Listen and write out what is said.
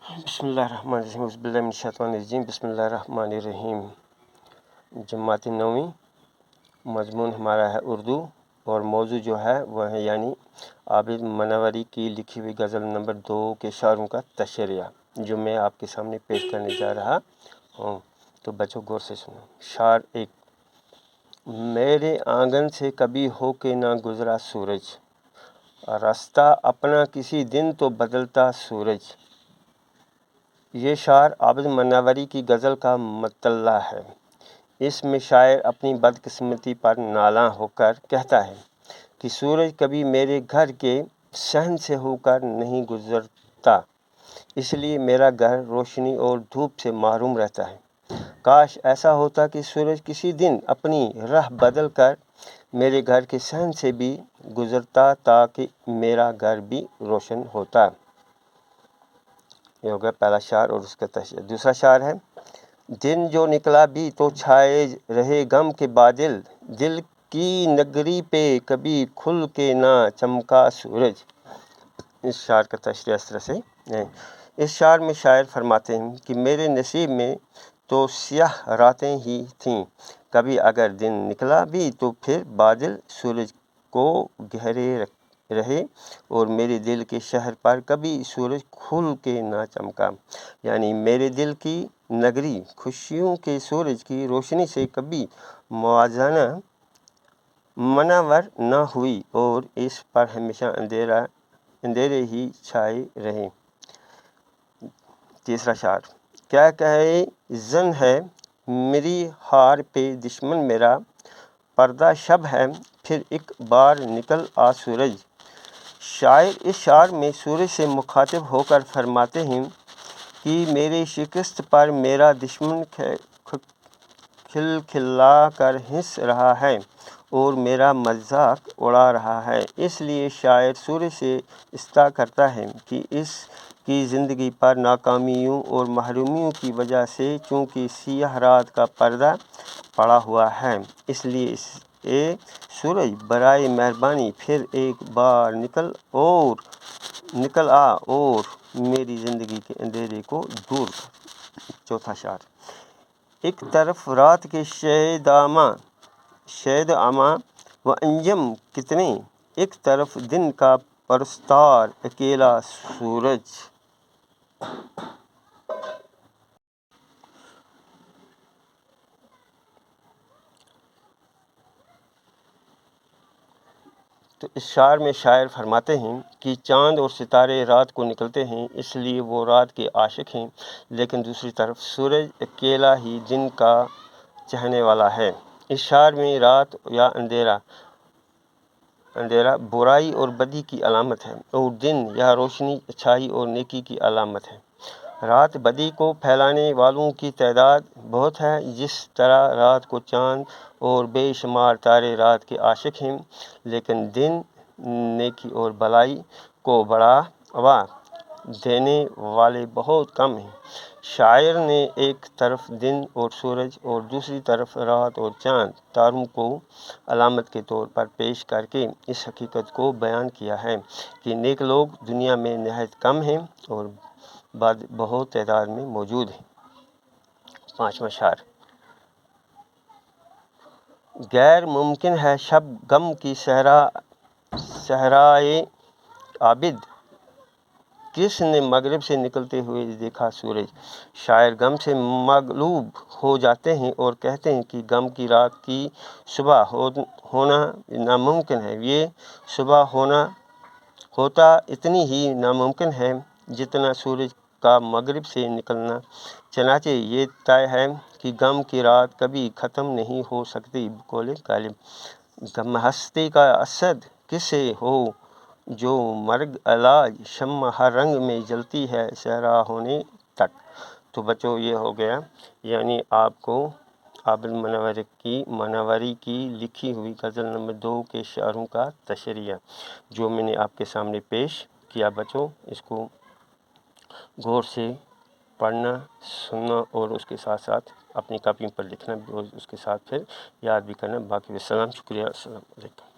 بسم اللہ الرحمن الرحیم اعوذ باللہ من الشیطان الرجیم بسم اللہ الرحمن الرحیم۔ جماعت نویں، مضمون ہمارا ہے اردو، اور موضوع جو ہے وہ ہے یعنی عابد منوری کی لکھی ہوئی غزل نمبر 2 کے شعروں کا تشریح، جو میں آپ کے سامنے پیش کرنے جا رہا ہوں۔ تو بچوں غور سے سنو۔ شعر 1۔ میرے آنگن سے کبھی ہو کے نہ گزرا سورج، راستہ اپنا کسی دن تو بدلتا سورج۔ یہ شعر عابد منوری کی غزل کا مطلع ہے۔ اس میں شاعر اپنی بدقسمتی پر نالاں ہو کر کہتا ہے کہ سورج کبھی میرے گھر کے صحن سے ہو کر نہیں گزرتا، اس لیے میرا گھر روشنی اور دھوپ سے محروم رہتا ہے۔ کاش ایسا ہوتا کہ سورج کسی دن اپنی راہ بدل کر میرے گھر کے صحن سے بھی گزرتا تاکہ میرا گھر بھی روشن ہوتا۔ یہ ہو گیا پہلا شعر اور اس کا تشریح۔ دوسرا شعر ہے۔ دن جو نکلا بھی تو چھائے رہے غم کے بادل، دل کی نگری پہ کبھی کھل کے نہ چمکا سورج۔ اس شعر کا تشریح اس طرح سے ہے۔ اس شعر میں شاعر فرماتے ہیں کہ میرے نصیب میں تو سیاہ راتیں ہی تھیں، کبھی اگر دن نکلا بھی تو پھر بادل سورج کو گھیرے رہے اور میرے دل کے شہر پر کبھی سورج کھل کے نہ چمکا، یعنی میرے دل کی نگری خوشیوں کے سورج کی روشنی سے کبھی موازنہ منور نہ ہوئی اور اس پر ہمیشہ اندھیرے ہی چھائے رہے۔ تیسرا شعر۔ کیا کہے زن ہے میری ہار پہ دشمن میرا، پردہ شب ہے پھر ایک بار نکل آ سورج۔ شاعر اس شعر میں سورج سے مخاطب ہو کر فرماتے ہیں کہ میری شکست پر میرا دشمن کھلکھلا کر ہنس رہا ہے اور میرا مذاق اڑا رہا ہے۔ اس لیے شاعر سورج سے استدعا کرتا ہے کہ اس کی زندگی پر ناکامیوں اور محرومیوں کی وجہ سے چونکہ سیاہ رات کا پردہ پڑا ہوا ہے، اس لیے اے سورج برائے مہربانی پھر ایک بار نکل آ اور میری زندگی کے اندھیرے کو دور کر۔ چوتھا شعر۔ ایک طرف رات کے شید عماں و انجم کتنے، ایک طرف دن کا پرستار اکیلا سورج۔ تو اس شعر میں شاعر فرماتے ہیں کہ چاند اور ستارے رات کو نکلتے ہیں، اس لیے وہ رات کے عاشق ہیں، لیکن دوسری طرف سورج اکیلا ہی دن کا چاہنے والا ہے۔ اس شعر میں رات یا اندھیرا برائی اور بدی کی علامت ہے اور دن یا روشنی اچھائی اور نیکی کی علامت ہے۔ رات بدی کو پھیلانے والوں کی تعداد بہت ہے، جس طرح رات کو چاند اور بے شمار تارے رات کے عاشق ہیں، لیکن دن نیکی اور بھلائی کو بڑھاوا دینے والے بہت کم ہیں۔ شاعر نے ایک طرف دن اور سورج اور دوسری طرف رات اور چاند تاروں کو علامت کے طور پر پیش کر کے اس حقیقت کو بیان کیا ہے کہ نیک لوگ دنیا میں نہایت کم ہیں اور بہت تعداد میں موجود ہیں۔ پانچواں شعر۔ غیر ممکن ہے شب غم کی صحرائے عابد، کس نے مغرب سے نکلتے ہوئے دیکھا سورج۔ شاعر غم سے مغلوب ہو جاتے ہیں اور کہتے ہیں کہ غم کی رات کی صبح ہونا ناممکن ہے۔ یہ صبح ہوتا اتنی ہی ناممکن ہے جتنا سورج کا مغرب سے نکلنا۔ چنانچہ یہ طے ہے کہ غم کی رات کبھی ختم نہیں ہو سکتی بقول غالب۔ غم ہستی کا اسد کسے ہو جو مرگ علاج، شمع ہر رنگ میں جلتی ہے صحرا ہونے تک۔ تو بچوں یہ ہو گیا یعنی آپ کو عابد منوری کی لکھی ہوئی غزل نمبر 2 کے شعروں کا تشریح، جو میں نے آپ کے سامنے پیش کیا۔ بچوں اس کو غور سے پڑھنا، سننا اور اس کے ساتھ ساتھ اپنی کاپی پر لکھنا اور اس کے ساتھ پھر یاد بھی کرنا۔ باقی السلام، شکریہ، السلام علیکم۔